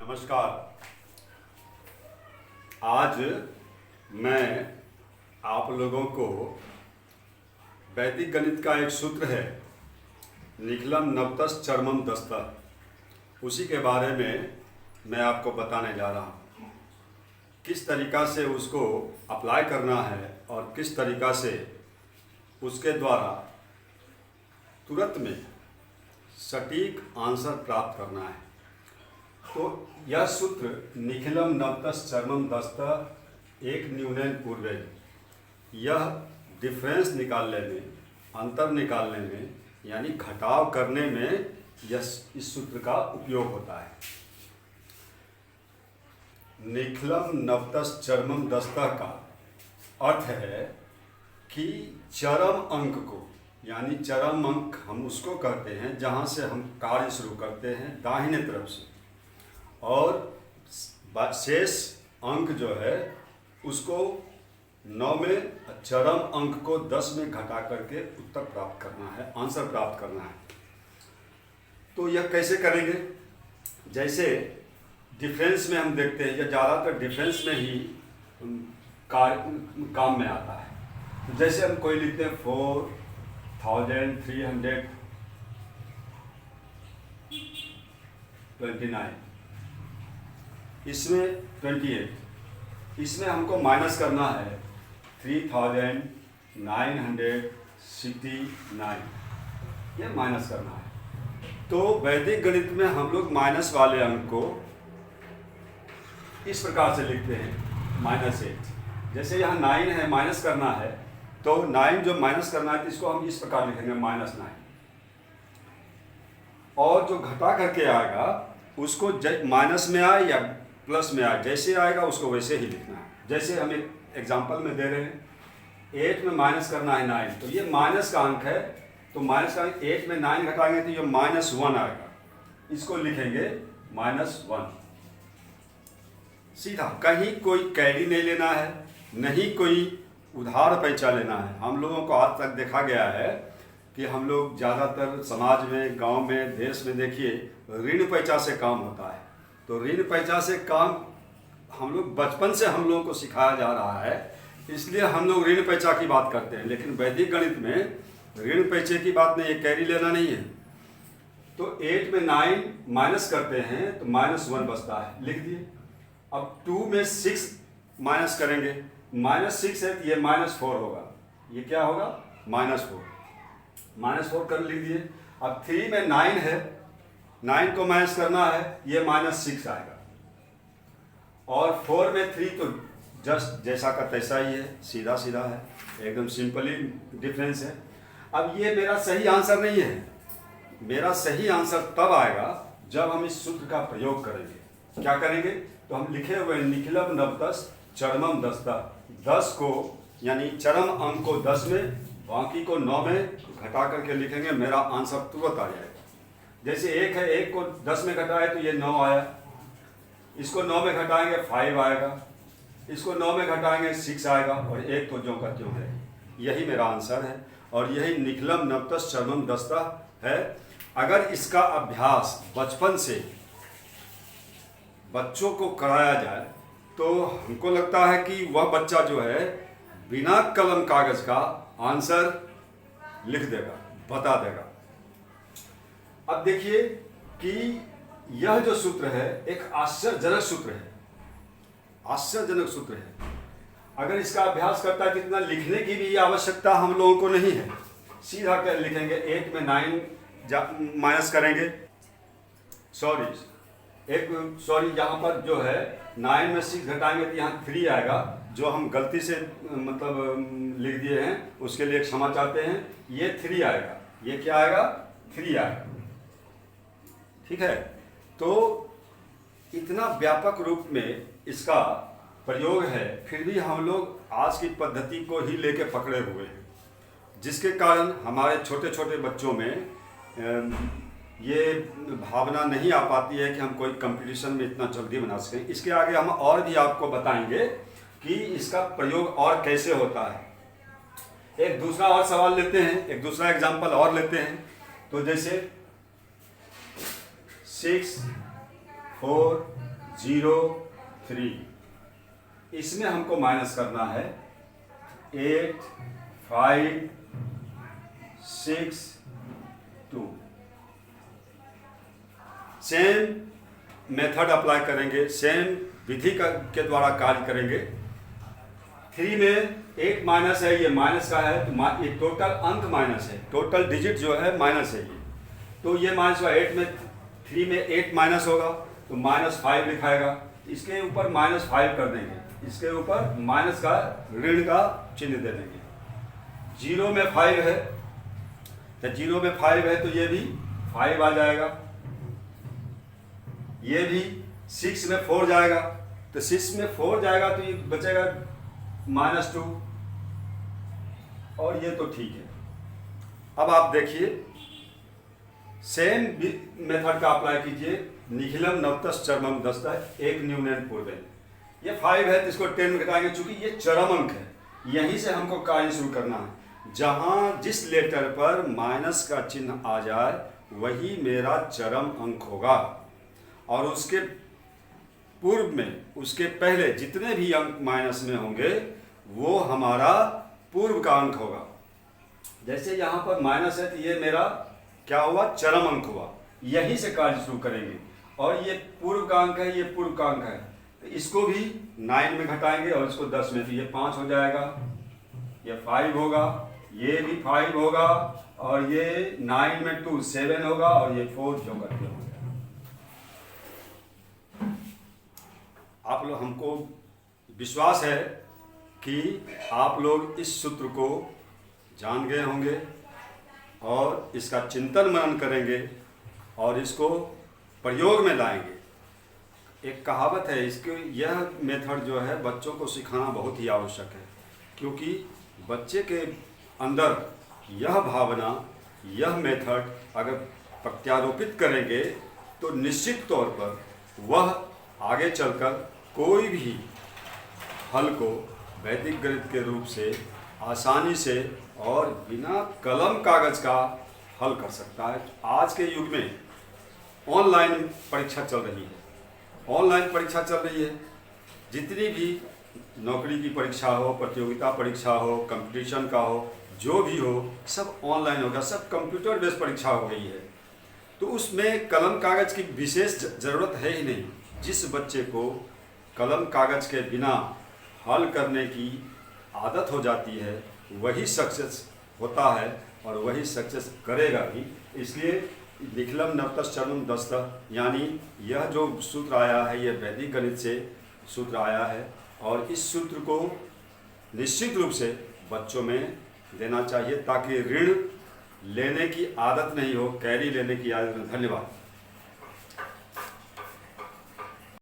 नमस्कार। आज मैं आप लोगों को वैदिक गणित का एक सूत्र है निखिलम नवतस् चरमम दस्तः, उसी के बारे में मैं आपको बताने जा रहा हूँ। किस तरीक़ा से उसको अप्लाई करना है और किस तरीक़ा से उसके द्वारा तुरंत में सटीक आंसर प्राप्त करना है। तो यह सूत्र निखिलम नवतस् चरमम दस्तः एक न्यूनेन पूर्वेन, यह डिफरेंस निकालने में, अंतर निकालने में, यानी घटाव करने में इस सूत्र का उपयोग होता है। निखिलम नवतस् चरमम दस्तः का अर्थ है कि चरम अंक को, यानी चरम अंक हम उसको कहते हैं जहाँ से हम कार्य शुरू करते हैं दाहिने तरफ से, और शेष अंक जो है उसको 9 में, चरम अंक को 10 में घटा करके उत्तर प्राप्त करना है, आंसर प्राप्त करना है। तो यह कैसे करेंगे? जैसे डिफरेंस में हम देखते हैं, या ज़्यादातर डिफरेंस में ही काम में आता है। तो जैसे हम कोई लिखते हैं 4329, इसमें 28, इसमें हमको माइनस करना है 3969, ये माइनस करना है। तो वैदिक गणित में हम लोग माइनस वाले अंक को इस प्रकार से लिखते हैं -8। जैसे यहाँ 9 है, माइनस करना है, तो 9 जो माइनस करना है तो इसको हम इस प्रकार लिखेंगे -9। और जो घटा करके आएगा उसको माइनस में आए या प्लस में आए, जैसे आएगा उसको वैसे ही लिखना है। जैसे हम एक एग्जांपल में दे रहे हैं, 8 में माइनस करना है 9, तो ये माइनस का अंक है, तो माइनस का 8 में 9 घटाएंगे तो ये -1 आएगा, इसको लिखेंगे -1। सीधा, कहीं कोई कैरी नहीं लेना है, नहीं कोई उधार पैसा लेना है। हम लोगों को आज तक देखा गया है कि हम लोग ज़्यादातर समाज में, गांव में, देश में देखिए ऋण पैसा से काम होता है। तो ऋण पैसा से काम हम लोग बचपन से हम लोगों को सिखाया जा रहा है, इसलिए हम लोग ऋण पैसा की बात करते हैं। लेकिन वैदिक गणित में ऋण पैसे की बात नहीं है, कैरी लेना नहीं है। तो 8 में 9 माइनस करते हैं तो -1 बचता है, लिख दिए। अब 2 में 6 माइनस करेंगे, -6 है तो ये -4 होगा, ये क्या होगा -4 कर लिख दिए। अब 3 में 9 है, 9 को माइनस करना है, ये -6 आएगा। और 4 में 3 तो जस्ट जैसा का तैसा ही है, सीधा सीधा है, एकदम सिंपली डिफरेंस है। अब ये मेरा सही आंसर नहीं है, मेरा सही आंसर तब आएगा जब हम इस सूत्र का प्रयोग करेंगे। क्या करेंगे? तो हम लिखे हुए निखिलम नवतस् चरमम दस्तः, 10 को यानी चरम अंक को 10 में, बाकी को 9 में घटा करके लिखेंगे, मेरा आंसर तुरंत आ जाएगा। जैसे 1 है, 1 को 10 में घटाए तो ये 9 आया, इसको 9 में घटाएंगे 5 आएगा, इसको 9 में घटाएंगे 6 आएगा, और 1 तो ज्यों का त्यों है। यही मेरा आंसर है, और यही निखिलम नवतस् चरमम दस्तः है। अगर इसका अभ्यास बचपन से बच्चों को कराया जाए तो हमको लगता है कि वह बच्चा जो है बिना कलम कागज का आंसर लिख देगा, बता देगा। अब देखिए कि यह जो सूत्र है एक आश्चर्यजनक सूत्र है, आश्चर्यजनक सूत्र है। अगर इसका अभ्यास करता है तो इतना लिखने की भी आवश्यकता हम लोगों को नहीं है, सीधा कर लिखेंगे। 8 में 9 माइनस करेंगे, सॉरी यहाँ पर जो है 9 में 6 घटाएंगे तो यहाँ 3 आएगा, जो हम गलती से मतलब लिख दिए हैं उसके लिए क्षमा चाहते हैं। ये 3 आएगा, ये क्या आएगा? 3 आएगा, ठीक है। तो इतना व्यापक रूप में इसका प्रयोग है, फिर भी हम लोग आज की पद्धति को ही लेके पकड़े हुए हैं, जिसके कारण हमारे छोटे छोटे बच्चों में ये भावना नहीं आ पाती है कि हम कोई कंपटीशन में इतना जल्दी बना सकें। इसके आगे हम और भी आपको बताएंगे कि इसका प्रयोग और कैसे होता है। एक दूसरा और सवाल लेते हैं, एक दूसरा एग्जाम्पल और लेते हैं। तो जैसे 6, 4, 0 3, इसमें हमको माइनस करना है 8 5 6 2। सेम मेथड अप्लाई करेंगे, सेम विधि के द्वारा कार्य करेंगे। 3 में 8 माइनस है, ये माइनस का है, तो ये टोटल अंक माइनस है, टोटल डिजिट जो है माइनस है ये, तो ये माइनस हुआ। 3 में 8 माइनस होगा तो -5 लिखाएगा, इसके ऊपर -5 कर देंगे, इसके ऊपर माइनस का ऋण का चिन्ह दे देंगे। 0 में 5 है, तो 0 में 5 है तो ये भी 5 आ जाएगा। ये भी 6 में 4 जाएगा, तो 6 में 4 जाएगा तो ये बचेगा -2, और ये तो ठीक है। अब आप देखिए सेम मेथड का अप्लाई कीजिए। निखिलम नवतस चरमम दस्ता एक न्यूनन पूर्वे, ये 5 है तो इसको 10 में घटाएंगे, चूंकि ये चरम अंक है, यहीं से हमको कार्य शुरू करना है। जहां जिस लेटर पर माइनस का चिन्ह आ जाए वही मेरा चरम अंक होगा, और उसके पूर्व में, उसके पहले जितने भी अंक माइनस में होंगे वो हमारा पूर्व का अंक होगा। जैसे यहाँ पर माइनस है तो ये मेरा क्या हुआ, चरम अंक हुआ, यहीं से कार्य शुरू करेंगे। और ये पूर्व का अंक है, ये पूर्व का अंक है, तो इसको भी 9 में घटाएंगे और इसको 10 में, तो ये 5 हो जाएगा, ये 5 होगा, ये भी 5 होगा, और ये 9 में 2 7 होगा, और ये 4 जो करके हो गया। आप लोग, हमको विश्वास है कि आप लोग इस सूत्र को जान गए होंगे और इसका चिंतन मनन करेंगे और इसको प्रयोग में लाएंगे। एक कहावत है, इसके यह मेथड जो है बच्चों को सिखाना बहुत ही आवश्यक है, क्योंकि बच्चे के अंदर यह भावना, यह मेथड अगर प्रत्यारोपित करेंगे तो निश्चित तौर पर वह आगे चलकर कोई भी हल को वैदिक गणित के रूप से आसानी से और बिना कलम कागज का हल कर सकता है। आज के युग में ऑनलाइन परीक्षा चल रही है, ऑनलाइन परीक्षा चल रही है, जितनी भी नौकरी की परीक्षा हो, प्रतियोगिता परीक्षा हो, कंपटीशन का हो, जो भी हो, सब ऑनलाइन होगा, सब कंप्यूटर बेस्ड परीक्षा हो गई है। तो उसमें कलम कागज की विशेष ज़रूरत है ही नहीं। जिस बच्चे को कलम कागज के बिना हल करने की आदत हो जाती है वही सक्सेस होता है और वही सक्सेस करेगा भी। इसलिए निखिलम नवतस चरमम दस्ता, यानी यह जो सूत्र आया है ये वैदिक गणित से सूत्र आया है, और इस सूत्र को निश्चित रूप से बच्चों में देना चाहिए ताकि ऋण लेने की आदत नहीं हो, कैरी लेने की आदत। धन्यवाद।